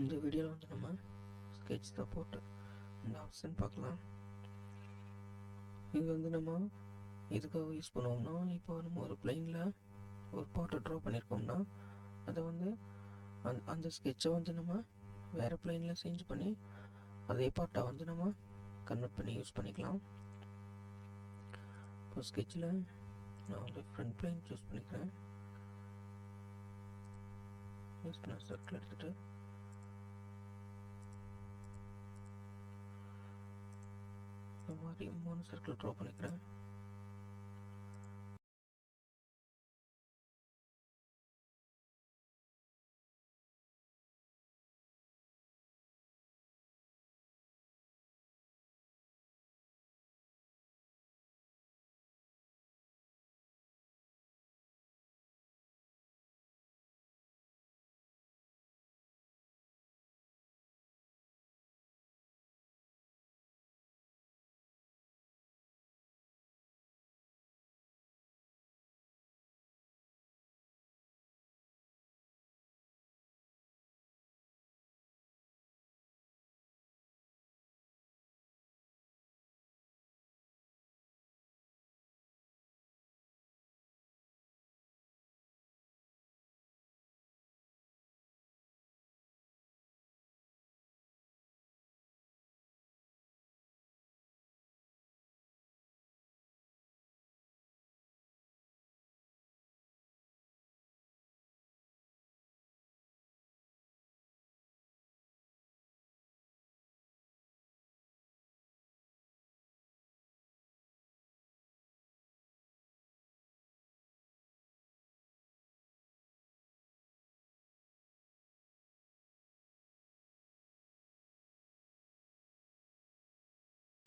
இந்த வீடியோவில் வந்து நம்ம ஸ்கெட்ச் தான் போட்டு இந்த ஆப்ஷன் பார்க்கலாம். இது வந்து நம்ம எதுக்காக யூஸ் பண்ணுவோம்னா, இப்போ நம்ம ஒரு பிளைனில் ஒரு பாட்டை ட்ரா பண்ணியிருக்கோம்னா அதை வந்து அந்த ஸ்கெட்சை வந்து நம்ம வேறு பிளைனில் சேஞ்ச் பண்ணி அதே பாட்டை வந்து நம்ம கன்வெர்ட் பண்ணி யூஸ் பண்ணிக்கலாம். இப்போ ஸ்கெட்சில் நான் வந்து ஃப்ரண்ட் பிளைன் சூஸ் பண்ணிக்கிறேன். யூஸ் பண்ண சர்க்கிள் எடுத்துகிட்டு இந்த மாதிரி 3 சர்க்கிள் ட்ரா பண்ணிக்கிறேன்.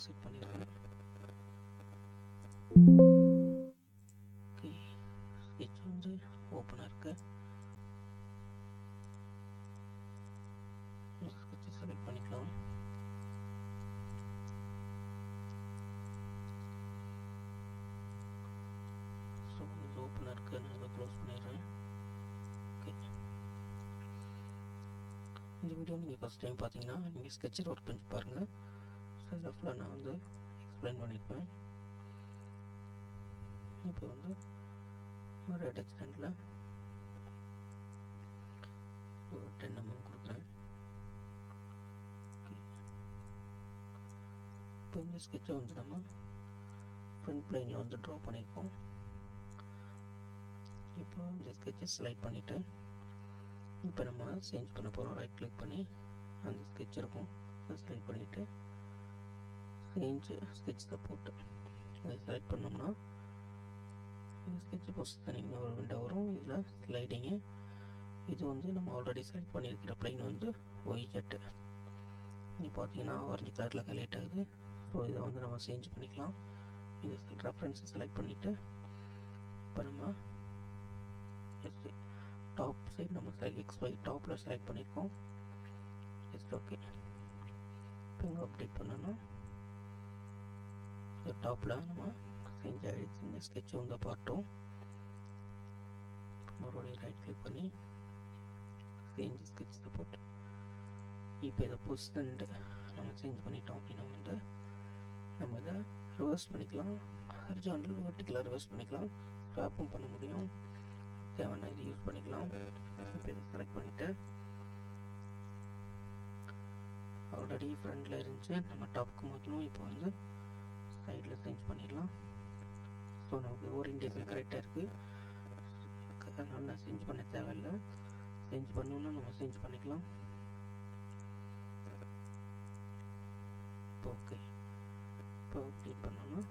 செட் பண்ணிடுறேன். ஓகே, ஸ்கெட்ச் வந்து ஓப்பனாக இருக்கு. ஸ்கெட்சை செலக்ட் பண்ணிக்கலாம். ஸோ இது ஓப்பனாக இருக்கு, நான் அதை க்ளோஸ் பண்ணிடுறேன். ஓகே, இந்த வீடியோ நீங்கள் ஃபஸ்ட் டைம் பார்த்தீங்கன்னா நீங்கள் ஸ்கெட்சில் ஒர்க் பண்ணி பாருங்கள். ஸோ இதில் ஃபுல்லாக நான் வந்து எக்ஸ்பிளைன் பண்ணியிருப்பேன். இப்போ வந்து ஒரு ரெட் எக்ஸ்டெண்டில் ஒரு 10 mm கொடுக்குறேன். இப்போ இந்த ஸ்கெட்சை வந்து நம்ம ஃப்ரண்ட் பிளைனில் வந்து ட்ரா பண்ணியிருக்கோம். இப்போ இந்த ஸ்கெட்சை செலக்ட் பண்ணிவிட்டு இப்போ நம்ம சேஞ்ச் பண்ண போகிறோம். ரைட் கிளிக் பண்ணி அந்த ஸ்கெட்ச் இருக்கும் அதை செலக்ட் பண்ணிவிட்டு சேஞ்ச் ஸ்கெட்சில் போட்டு அதை செலக்ட் பண்ணோம்னா இந்த ஸ்கெட்ச் பொசிஷனிங் ஒரு விண்டோ வரும். இதில் ஸ்லைடிங்கு இது வந்து நம்ம ஆல்ரெடி செலக்ட் பண்ணியிருக்கிற பிளைன் வந்து ஒய்ஜெட்டு. இங்கே பார்த்தீங்கன்னா ஆரஞ்சு கலரில் ஹைலைட் ஆகுது. ஸோ இதை வந்து நம்ம சேஞ்ச் பண்ணிக்கலாம். இது ரெஃபரன்ஸை செலக்ட் பண்ணிவிட்டு இப்போ நம்ம டாப் சைடு நம்ம XY டாப்பில் செலக்ட் பண்ணியிருக்கோம். Just okay. இப்போ இங்கே அப்டேட் பண்ணணும். டாப்பில் நம்ம சேஞ்ச் ஆகிடுச்சு. இந்த ஸ்கெட்ச் வந்து பார்ட்டோம். மறுபடியும் ரைட் கிளிக் பண்ணி சேஞ்ச் ஸ்கெட்சில் போட்டு இப்போ இதை பொசிஷன்டு நம்ம சேஞ்ச் பண்ணிட்டோம் அப்படின்னா வந்து நம்ம இதை ரிவர்ஸ் பண்ணிக்கலாம். ஹரிசாண்டல் வெர்டிகலாக ரிவர்ஸ் பண்ணிக்கலாம். ஸ்வாப்பும் பண்ண முடியும். தேவைன்னா இது யூஸ் பண்ணிக்கலாம். இப்போ இதை செலக்ட் பண்ணிவிட்டு ஆல்ரெடி ஃப்ரண்டில் இருந்துச்சு, நம்ம டாப்புக்கு மாற்றணும். இப்போ வந்து சைடில் சேஞ்ச் பண்ணிடலாம். ஸோ நமக்கு ஓரியன்டேஷன் கரெக்டாக இருக்குது. அதனால் நான் சேஞ்ச் பண்ண தேவையில்லை. சேஞ்ச் பண்ணணுன்னா நம்ம சேஞ்ச் பண்ணிக்கலாம். ஓகே, இப்போ அப்டேட் பண்ணோன்னா